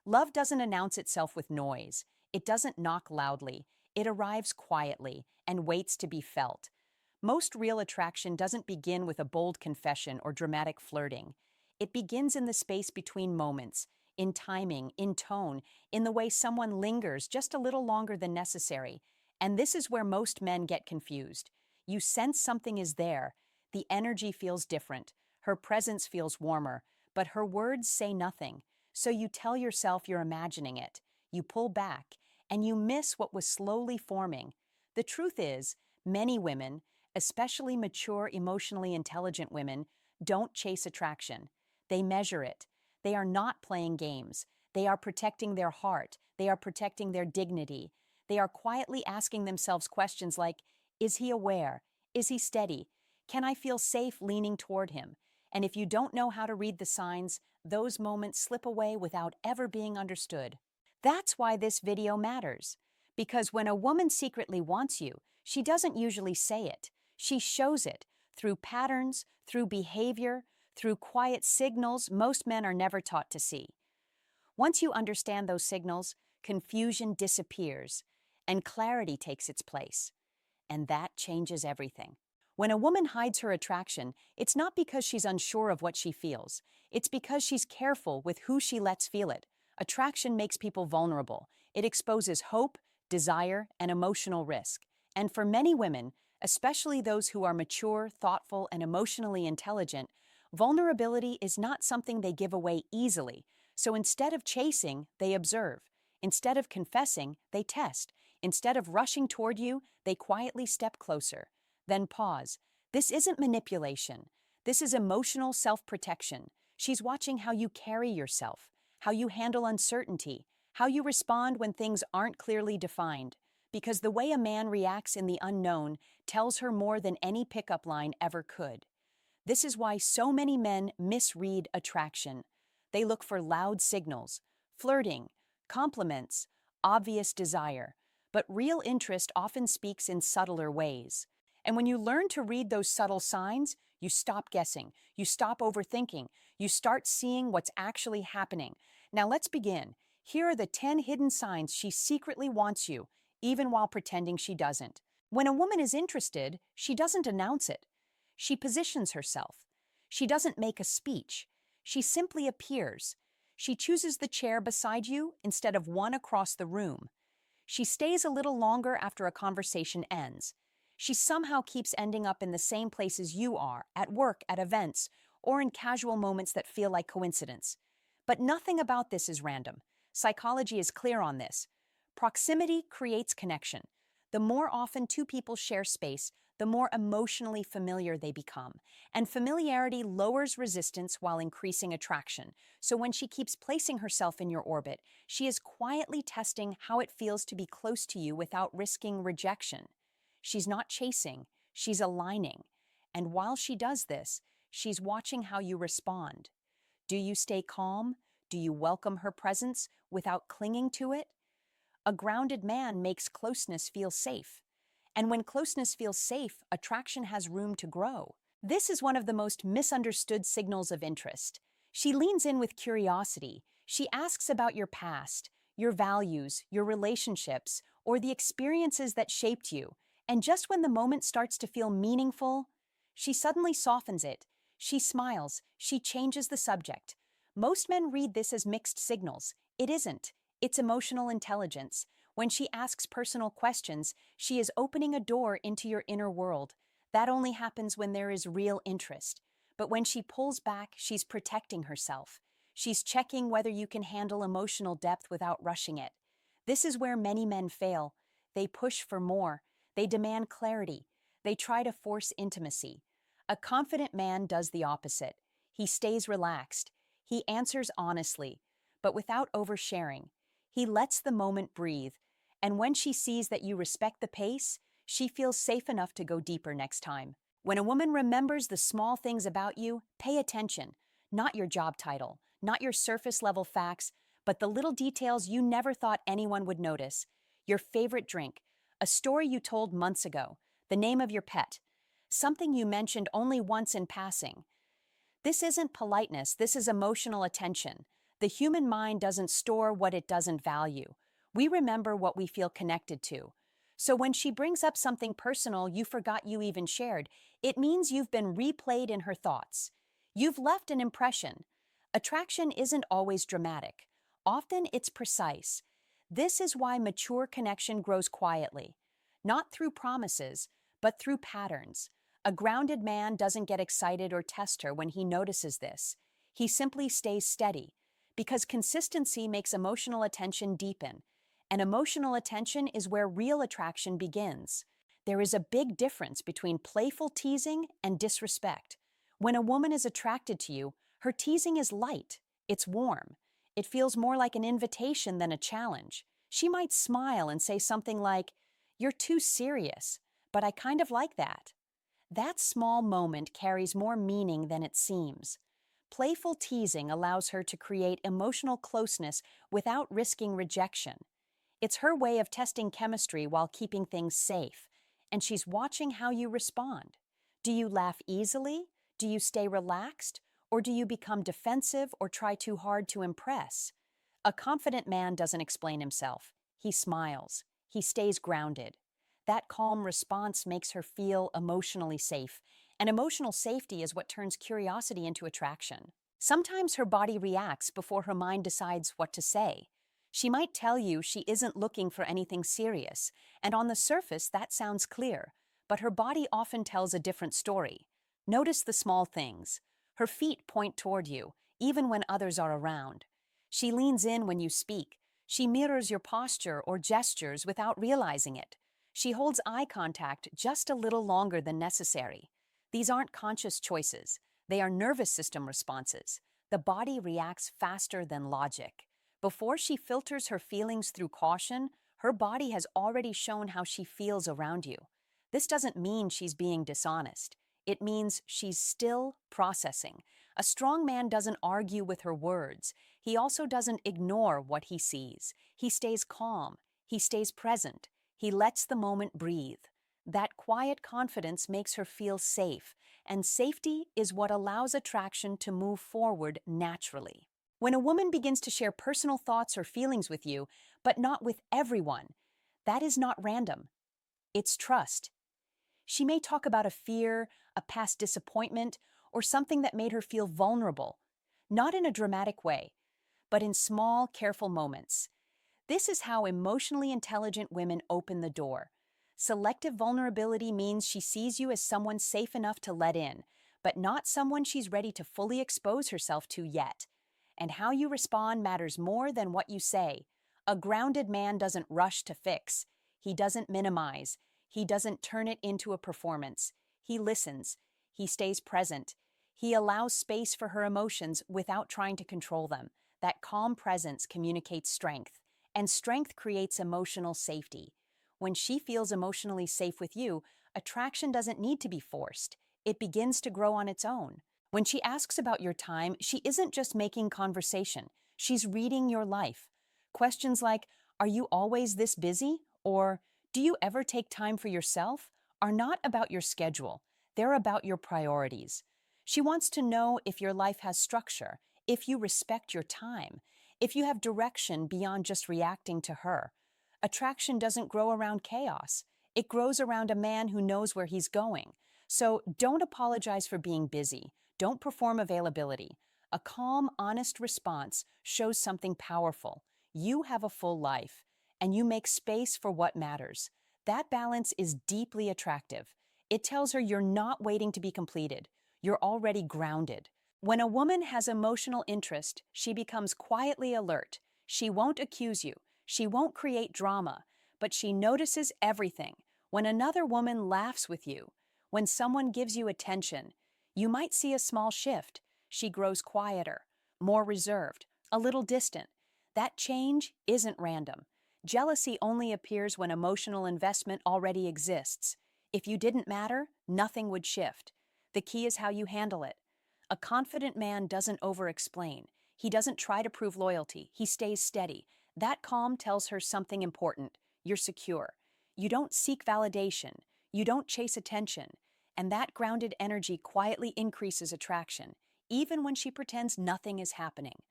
Love doesn't announce itself with noise. It doesn't knock loudly. It arrives quietly and waits to be felt. Most real attraction doesn't begin with a bold confession or dramatic flirting. It begins in the space between moments, in timing, in tone, in the way someone lingers just a little longer than necessary. And this is where most men get confused. You sense something is there. The energy feels different. Her presence feels warmer, but her words say nothing. So you tell yourself you're imagining it. You pull back, and you miss what was slowly forming. The truth is, many women, especially mature, emotionally intelligent women, don't chase attraction. They measure it. They are not playing games. They are protecting their heart. They are protecting their dignity. They are quietly asking themselves questions like, is he aware? Is he steady? Can I feel safe leaning toward him? And if you don't know how to read the signs, those moments slip away without ever being understood. That's why this video matters. Because when a woman secretly wants you, she doesn't usually say it. She shows it through patterns, through behavior, through quiet signals most men are never taught to see. Once you understand those signals, confusion disappears and clarity takes its place. And that changes everything. When a woman hides her attraction, it's not because she's unsure of what she feels. It's because she's careful with who she lets feel it. Attraction makes people vulnerable. It exposes hope, desire, and emotional risk. And for many women, especially those who are mature, thoughtful, and emotionally intelligent, vulnerability is not something they give away easily. So instead of chasing, they observe. Instead of confessing, they test. Instead of rushing toward you, they quietly step closer. Then pause. This isn't manipulation. This is emotional self-protection. She's watching how you carry yourself, how you handle uncertainty, how you respond when things aren't clearly defined. Because the way a man reacts in the unknown tells her more than any pickup line ever could. This is why so many men misread attraction. They look for loud signals, flirting, compliments, obvious desire. But real interest often speaks in subtler ways. And when you learn to read those subtle signs, you stop guessing, you stop overthinking, you start seeing what's actually happening. Now let's begin. Here are the 10 hidden signs she secretly wants you, even while pretending she doesn't. When a woman is interested, she doesn't announce it. She positions herself. She doesn't make a speech. She simply appears. She chooses the chair beside you instead of one across the room. She stays a little longer after a conversation ends. She somehow keeps ending up in the same places you are, at work, at events, or in casual moments that feel like coincidence. But nothing about this is random. Psychology is clear on this. Proximity creates connection. The more often two people share space, the more emotionally familiar they become. And familiarity lowers resistance while increasing attraction. So when she keeps placing herself in your orbit, she is quietly testing how it feels to be close to you without risking rejection. She's not chasing, she's aligning. And while she does this, she's watching how you respond. Do you stay calm? Do you welcome her presence without clinging to it? A grounded man makes closeness feel safe. And when closeness feels safe, attraction has room to grow. This is one of the most misunderstood signals of interest. She leans in with curiosity. She asks about your past, your values, your relationships, or the experiences that shaped you. And just when the moment starts to feel meaningful, she suddenly softens it. She smiles. She changes the subject. Most men read this as mixed signals. It isn't. It's emotional intelligence. When she asks personal questions, she is opening a door into your inner world. That only happens when there is real interest. But when she pulls back, she's protecting herself. She's checking whether you can handle emotional depth without rushing it. This is where many men fail. They push for more. They demand clarity. They try to force intimacy. A confident man does the opposite. He stays relaxed. He answers honestly, but without oversharing. He lets the moment breathe, and when she sees that you respect the pace, she feels safe enough to go deeper next time. When a woman remembers the small things about you, pay attention. Not your job title, not your surface-level facts, but the little details you never thought anyone would notice. Your favorite drink, a story you told months ago, the name of your pet, something you mentioned only once in passing. This isn't politeness, this is emotional attention. The human mind doesn't store what it doesn't value. We remember what we feel connected to. So when she brings up something personal you forgot you even shared, it means you've been replayed in her thoughts. You've left an impression. Attraction isn't always dramatic. Often it's precise. This is why mature connection grows quietly, not through promises, but through patterns. A grounded man doesn't get excited or test her when he notices this. He simply stays steady, because consistency makes emotional attention deepen, and emotional attention is where real attraction begins. There is a big difference between playful teasing and disrespect. When a woman is attracted to you, her teasing is light, it's warm. It feels more like an invitation than a challenge. She might smile and say something like, "You're too serious, but I kind of like that." That small moment carries more meaning than it seems. Playful teasing allows her to create emotional closeness without risking rejection. It's her way of testing chemistry while keeping things safe, and she's watching how you respond. Do you laugh easily? Do you stay relaxed? Or do you become defensive or try too hard to impress? A confident man doesn't explain himself. He smiles. He stays grounded. That calm response makes her feel emotionally safe, and emotional safety is what turns curiosity into attraction. Sometimes her body reacts before her mind decides what to say. She might tell you she isn't looking for anything serious, and on the surface that sounds clear, but her body often tells a different story. Notice the small things. Her feet point toward you, even when others are around. She leans in when you speak. She mirrors your posture or gestures without realizing it. She holds eye contact just a little longer than necessary. These aren't conscious choices. They are nervous system responses. The body reacts faster than logic. Before she filters her feelings through caution, her body has already shown how she feels around you. This doesn't mean she's being dishonest. It means she's still processing. A strong man doesn't argue with her words. He also doesn't ignore what he sees. He stays calm. He stays present. He lets the moment breathe. That quiet confidence makes her feel safe, and safety is what allows attraction to move forward naturally. When a woman begins to share personal thoughts or feelings with you, but not with everyone, that is not random. It's trust. She may talk about a fear, a past disappointment, or something that made her feel vulnerable, not in a dramatic way, but in small, careful moments. This is how emotionally intelligent women open the door. Selective vulnerability means she sees you as someone safe enough to let in, but not someone she's ready to fully expose herself to yet. And how you respond matters more than what you say. A grounded man doesn't rush to fix. He doesn't minimize. He doesn't turn it into a performance. He listens. He stays present. He allows space for her emotions without trying to control them. That calm presence communicates strength, and strength creates emotional safety. When she feels emotionally safe with you, attraction doesn't need to be forced. It begins to grow on its own. When she asks about your time, she isn't just making conversation. She's reading your life. Questions like, "Are you always this busy?" or "Do you ever take time for yourself?" are not about your schedule. They're about your priorities. She wants to know if your life has structure, if you respect your time, if you have direction beyond just reacting to her. Attraction doesn't grow around chaos. It grows around a man who knows where he's going. So don't apologize for being busy. Don't perform availability. A calm, honest response shows something powerful. You have a full life, and you make space for what matters. That balance is deeply attractive. It tells her you're not waiting to be completed. You're already grounded. When a woman has emotional interest, she becomes quietly alert. She won't accuse you. She won't create drama, but she notices everything. When another woman laughs with you, when someone gives you attention, you might see a small shift. She grows quieter, more reserved, a little distant. That change isn't random. Jealousy only appears when emotional investment already exists. If you didn't matter, nothing would shift. The key is how you handle it. A confident man doesn't over-explain. He doesn't try to prove loyalty. He stays steady. That calm tells her something important. You're secure. You don't seek validation. You don't chase attention. And that grounded energy quietly increases attraction, even when she pretends nothing is happening.